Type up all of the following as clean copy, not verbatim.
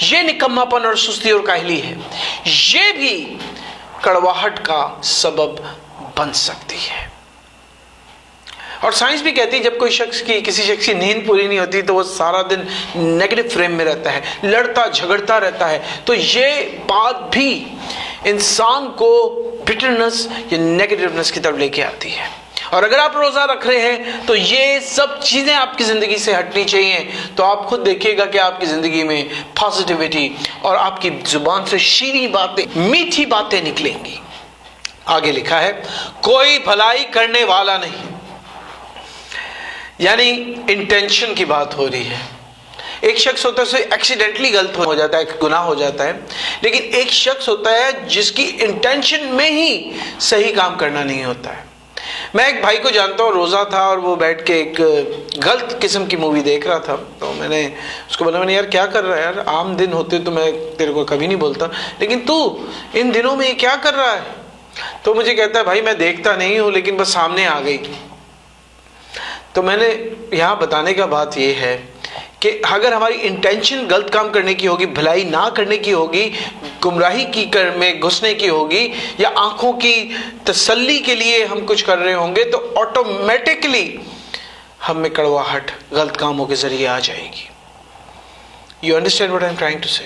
یہ نکماپن اور سستی اور کاہلی ہے، یہ بھی کڑواہٹ کا سبب بن سکتی ہے۔ اور سائنس بھی کہتی ہے جب کوئی کسی شخص کی نیند پوری نہیں ہوتی تو وہ سارا دن نیگیٹو فریم میں رہتا ہے، لڑتا جھگڑتا رہتا ہے، تو یہ بات بھی انسان کو بٹرنس یا نیگیٹونس کی طرف لے کے آتی ہے۔ اور اگر آپ روزہ رکھ رہے ہیں تو یہ سب چیزیں آپ کی زندگی سے ہٹنی چاہیے، تو آپ خود دیکھیے گا کہ آپ کی زندگی میں پازیٹیوٹی اور آپ کی زبان سے شیریں باتیں، میٹھی باتیں نکلیں گی۔ آگے لکھا ہے کوئی بھلائی کرنے والا نہیں، یعنی انٹینشن کی بات ہو رہی ہے۔ ایک شخص ہوتا ہے اسے ایکسیڈنٹلی غلط ہو جاتا ہے، گناہ ہو جاتا ہے، لیکن ایک شخص ہوتا ہے جس کی انٹینشن میں ہی صحیح کام کرنا نہیں ہوتا ہے۔ میں ایک بھائی کو جانتا ہوں، روزہ تھا اور وہ بیٹھ کے ایک غلط قسم کی مووی دیکھ رہا تھا، تو میں نے اس کو بولا، میں نے یار کیا کر رہا ہے یار، عام دن ہوتے تو میں تیرے کو کبھی نہیں بولتا، لیکن تو ان دنوں میں یہ کیا کر رہا ہے؟ تو مجھے کہتا ہے بھائی میں دیکھتا نہیں ہوں لیکن بس سامنے آ گئی۔ تو میں نے یہاں بتانے کا بات یہ ہے کہ اگر ہماری انٹینشن غلط کام کرنے کی ہوگی، بھلائی نہ کرنے کی ہوگی، گمراہی کی میں گھسنے کی ہوگی، یا آنکھوں کی تسلی کے لیے ہم کچھ کر رہے ہوں گے، تو آٹومیٹکلی ہم میں کڑواہٹ غلط کاموں کے ذریعے آ جائے گی۔ You understand what I am trying to say?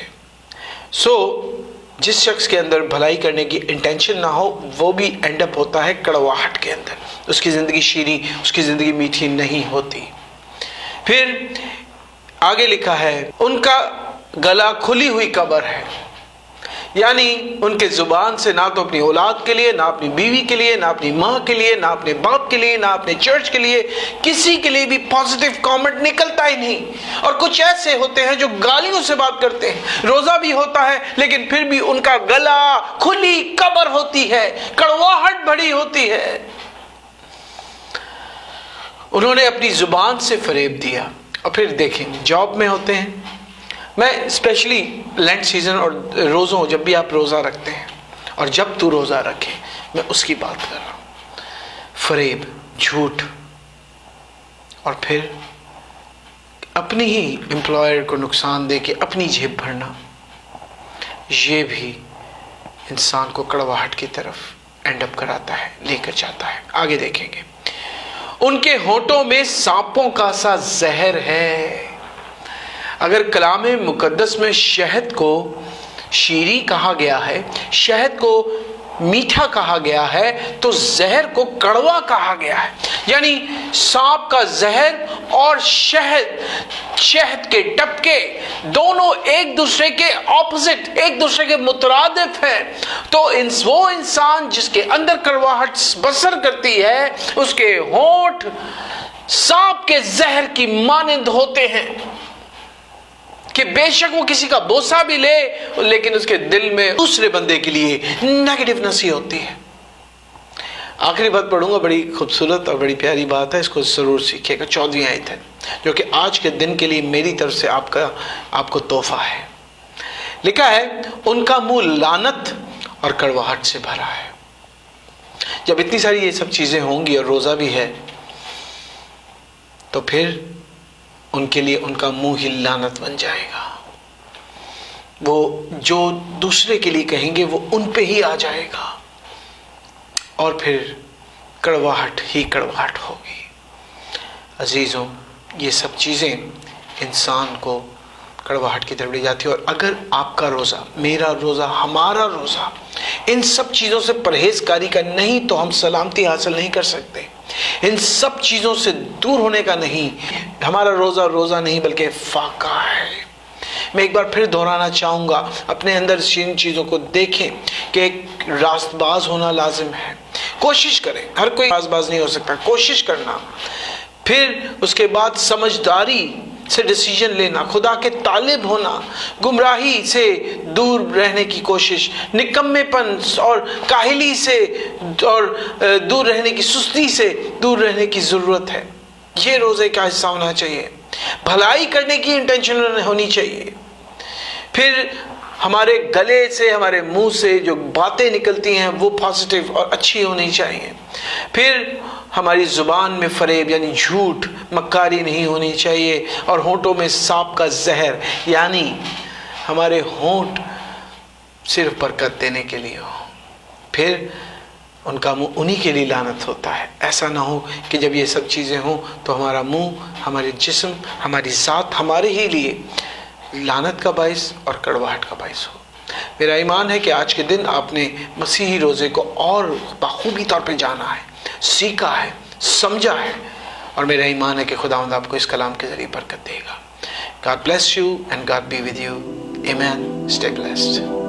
So جس شخص کے اندر بھلائی کرنے کی انٹینشن نہ ہو وہ بھی اینڈ اپ ہوتا ہے کڑواہٹ کے اندر، اس کی زندگی شیریں، اس کی زندگی میٹھی نہیں ہوتی۔ پھر آگے لکھا ہے ان کا گلا کھلی ہوئی قبر ہے، یعنی ان کے زبان سے نہ تو اپنی اولاد کے لیے، نہ اپنی بیوی کے لیے، نہ اپنی ماں کے لیے، نہ اپنے باپ کے لیے، نہ اپنے چرچ کے لیے، کسی کے لیے بھی پازیٹیو کامنٹ نکلتا ہی نہیں۔ اور کچھ ایسے ہوتے ہیں جو گالیوں سے بات کرتے ہیں، روزہ بھی ہوتا ہے لیکن پھر بھی ان کا گلا کھلی قبر ہوتی ہے، کڑواہٹ بڑی ہوتی ہے۔ انہوں نے اپنی زبان سے فریب دیا۔ اور پھر دیکھیں جاب میں ہوتے ہیں، میں اسپیشلی لینٹ سیزن اور روزوں، جب بھی آپ روزہ رکھتے ہیں اور جب تو روزہ رکھے، میں اس کی بات کر رہا ہوں، فریب، جھوٹ، اور پھر اپنی ہی امپلائر کو نقصان دے کے اپنی جیب بھرنا، یہ بھی انسان کو کڑواہٹ کی طرف اینڈ اپ کراتا ہے، لے کر جاتا ہے۔ آگے دیکھیں گے ان کے ہونٹوں میں سانپوں کا سا زہر ہے۔ اگر کلام مقدس میں شہد کو شیریں کہا گیا ہے، شہد کو میٹھا کہا گیا ہے، تو زہر کو کڑوا کہا گیا ہے۔ یعنی سانپ کا زہر اور شہد کے ٹپکے دونوں ایک دوسرے کے اپوزٹ، ایک دوسرے کے مترادف ہیں۔ تو وہ انسان جس کے اندر کڑواہٹ بسر کرتی ہے، اس کے ہونٹ سانپ کے زہر کی مانند ہوتے ہیں کہ بے شک وہ کسی کا بوسہ بھی لے لیکن اس کے دل میں دوسرے بندے کے لیے نیگیٹونس ہی ہوتی ہے۔ آخری بات پڑھوں گا، بڑی خوبصورت اور بڑی پیاری بات ہے، اس کو ضرور سیکھیے گا۔ 14ویں آیت ہے جو کہ آج کے دن کے لیے میری طرف سے آپ کو تحفہ ہے۔ لکھا ہے ان کا منہ لعنت اور کڑواہٹ سے بھرا ہے۔ جب اتنی ساری یہ سب چیزیں ہوں گی اور روزہ بھی ہے تو پھر ان کے لیے ان کا منہ ہی لعنت بن جائے گا۔ وہ جو دوسرے کے لیے کہیں گے وہ ان پہ ہی آ جائے گا، اور پھر کڑواہٹ ہی کڑواہٹ ہوگی۔ عزیزوں، یہ سب چیزیں انسان کو کڑواہٹ کی طرف لے جاتی ہے۔ اور اگر آپ کا روزہ، میرا روزہ، ہمارا روزہ ان سب چیزوں سے پرہیزکاری کا نہیں تو ہم سلامتی حاصل نہیں کر سکتے۔ ان سب چیزوں سے دور ہونے کا نہیں، ہمارا روزہ نہیں بلکہ فاقہ ہے۔ میں ایک بار پھر دہرانا چاہوں گا، اپنے اندر ان چیزوں کو دیکھیں کہ ایک راست باز ہونا لازم ہے۔ کوشش کریں، ہر کوئی راست باز نہیں ہو سکتا، کوشش کرنا، پھر اس کے بعد سمجھداری سے ڈیسیژن لینا، خدا کے طالب ہونا، گمراہی سے دور رہنے کی کوشش، نکمے پن اور کاہلی سے اور دور رہنے کی، سستی سے دور رہنے کی ضرورت ہے۔ یہ روزے کا حصہ ہونا چاہیے، بھلائی کرنے کی انٹینشن ہونی چاہیے۔ پھر ہمارے گلے سے، ہمارے منہ سے جو باتیں نکلتی ہیں وہ پازیٹیو اور اچھی ہونی چاہیے۔ پھر ہماری زبان میں فریب یعنی جھوٹ، مکاری نہیں ہونی چاہیے، اور ہونٹوں میں سانپ کا زہر یعنی ہمارے ہونٹ صرف برکت دینے کے لیے ہو، پھر ان کا منہ انہی کے لیے لعنت ہوتا ہے۔ ایسا نہ ہو کہ جب یہ سب چیزیں ہوں تو ہمارا منہ، ہمارے جسم، ہماری ذات ہمارے ہی لیے لعنت کا باعث اور کڑواہٹ کا باعث ہو۔ میرا ایمان ہے کہ آج کے دن آپ نے مسیحی روزے کو اور بخوبی طور پہ جانا ہے، سیکھا ہے، سمجھا ہے، اور میرا ایمان ہے کہ خداوند آپ کو اس کلام کے ذریعے برکت دے گا۔ God bless you and God be with you. Amen. Stay blessed.